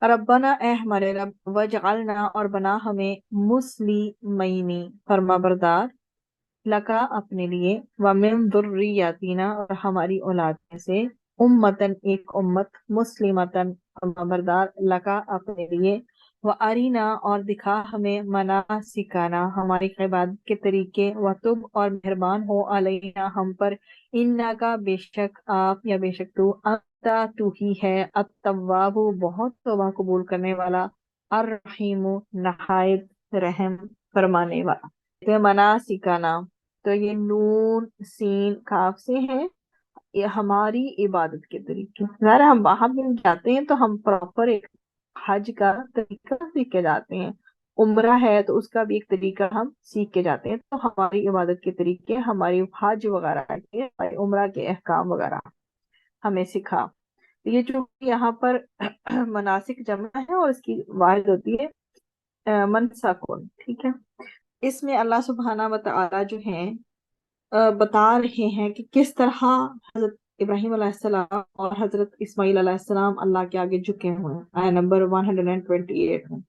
रब्बना ए हमारे रब, वजअलना और बना हमें, मुस्लिमैनी फर्मा बरदार, लका अपने लिए, व मिन दुर्रियतीना और हमारी औलाद में से, उम्मतन एक उम्मत, मुस्लिमतन फर्माबरदार, लका अपने लिए, व अरीना और दिखा हमें, मनासिकाना हमारी इबादत के तरीके, व तुब और मेहरबान हो अलैना हम पर, इन्ना का बेशक आप या बेशक तू, अंता तू ही है, अत्तवाबु बहुत तौबा कबूल करने वाला, अर्रहीमु नहायत रहम फरमाने वाला। तो मनासिकाना, तो ये नून सीन काफ से है, ये हमारी इबादत के तरीके। ज़रा हम बाहर भी जाते हैं तो हम प्रॉपर एक हज का तरीका सीख के जाते हैं, उम्रा है तो उसका भी एक तरीका हम सीख के जाते हैं। तो हमारी इबादत के तरीके, हमारी हज वगैरह के, हमारी उम्रा के अहकाम वगैरह हमें सिखा। तो ये जो यहाँ पर मनासिक जमा है और इसकी वाहिद होती है मनसाकुन, ठीक है। इसमें अल्लाह सुब्हाना व तआला जो है बता रहे हैं कि किस तरह हजरत इब्राहिम अलैहिस्सलाम और हजरत इस्माइल अलैहिस्सलाम अल्लाह के आगे झुके हुए हैं। आया नंबर 128 में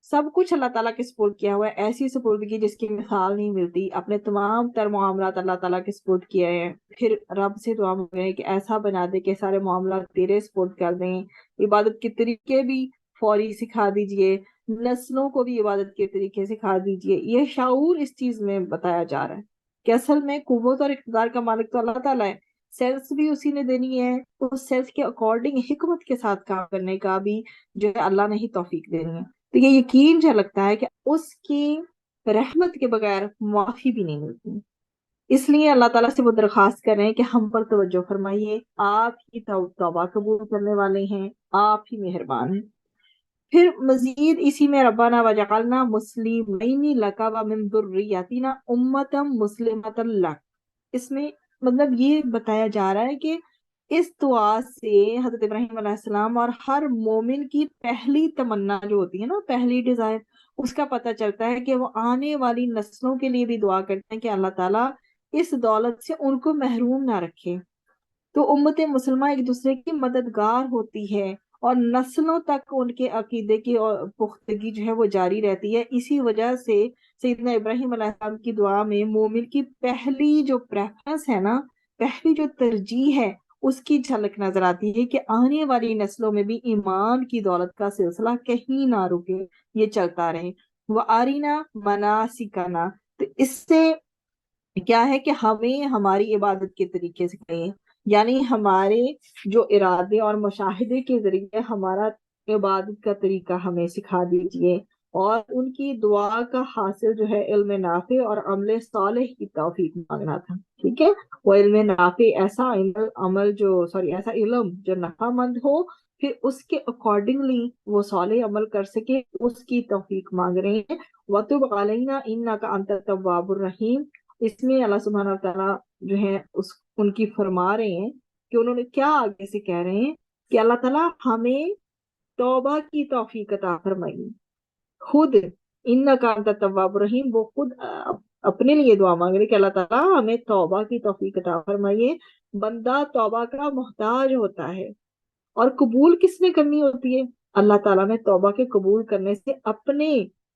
सब कुछ अल्लाह ताला के सुपुर्द किया हुआ है, ऐसी सुपुर्दगी जिसकी मिसाल नहीं मिलती। अपने तमाम तर मामलात अल्लाह ताला के सुपुर्द किए हैं, फिर रब से दुआ मांग रहे हैं कि ऐसा बना दे कि सारे मामला तेरे सुपुर्द कर दें। इबादत के तरीके भी फौरी सिखा दीजिए, नस्लों को भी इबादत के तरीके सिखा दीजिए। ये शाऊर इस चीज में बताया जा रहा है कि असल में कुव्वत और इक़्तिदार का मालिक तो अल्लाह ताला है, सेल्स भी उसी ने देनी है, उस सेल्स के अकॉर्डिंग हिकमत के साथ काम करने का भी जो है अल्लाह ने ही तौफीक देनी है। तो ये यकीन जो लगता है कि उसकी रहमत के बगैर माफी भी नहीं मिलती। इसलिए अल्लाह ताला से वो दरखास्त कर रहे हैं कि हम पर तवज्जो फरमाइए, आप ही तौबा कबूल करने वाले हैं, आप ही मेहरबान हैं। फिर मजीद इसी में रब्बाना वजअलना मुस्लिमैनी लका व मिन दुर्रियतिना उम्मतम मुस्लिमतन लक, इसमें मतलब ये बताया जा रहा है कि इस दुआ से हजरत इब्राहिम अलैहिस्सलाम और हर मोमिन की पहली तमन्ना जो होती है ना, पहली डिजायर, उसका पता चलता है कि वो आने वाली नस्लों के लिए भी दुआ करते हैं कि अल्लाह ताला इस दौलत से उनको महरूम ना रखे। तो उम्मत मुसलमान एक दूसरे की मददगार होती है और नस्लों तक उनके अकीदे की और पुख्तगी जो है वो जारी रहती है। इसी वजह से सैयदना इब्राहिम अलैहिस्सलाम की दुआ में मोमिन की पहली जो प्रेफरेंस है ना, पहली जो तरजीह है, उसकी झलक नजर आती है कि आने वाली नस्लों में भी ईमान की दौलत का सिलसिला कहीं ना रुके, ये चलता रहे। वह आरीना मनासिकाना, तो इससे क्या है कि हमें हमारी इबादत के तरीके से करें, यानी हमारे जो इरादे और मुशाहिदे के जरिए हमारा इबादत का तरीका हमें सिखा दीजिए। और उनकी दुआ का हासिल जो है इल्म नाफे और अमल सालेह की तौफीक मांगना था, ठीक है। वो इल्म नाफे, ऐसा अमल जो सॉरी ऐसा इल्म जो नफामंद हो, फिर उसके अकॉर्डिंगली वो सालेह अमल कर सके, उसकी तौफीक मांग रहे हैं। वतुब अलैना इन्नका अंत तव्वाबुर रहीम, इसमें अल्लाह सुब्हानहू व तआला जो है उस उनकी फरमा रहे हैं कि उन्होंने क्या आगे से कह रहे हैं कि अल्लाह ताला हमें तौबा की तौफीक अता फरमाइए। खुद इन्नका अंत तव्वाबुर रहीम, वो खुद अपने लिए दुआ मांग रहे कि अल्लाह ताला हमें तौबा की तौफीक अता फरमाइए। बंदा तौबा का मोहताज होता है, और कबूल किसने करनी होती है? अल्लाह ताला ने तौबा के कबूल करने से अपने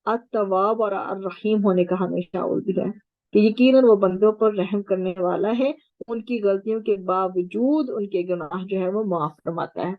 अत-तवाब और ar-रहीम होने का हमेशा उल दिया है कि यकीनन वो बंदों पर रहम करने वाला है, उनकी गलतियों के बावजूद उनके गुनाह जो है वो माफ फरमाता है।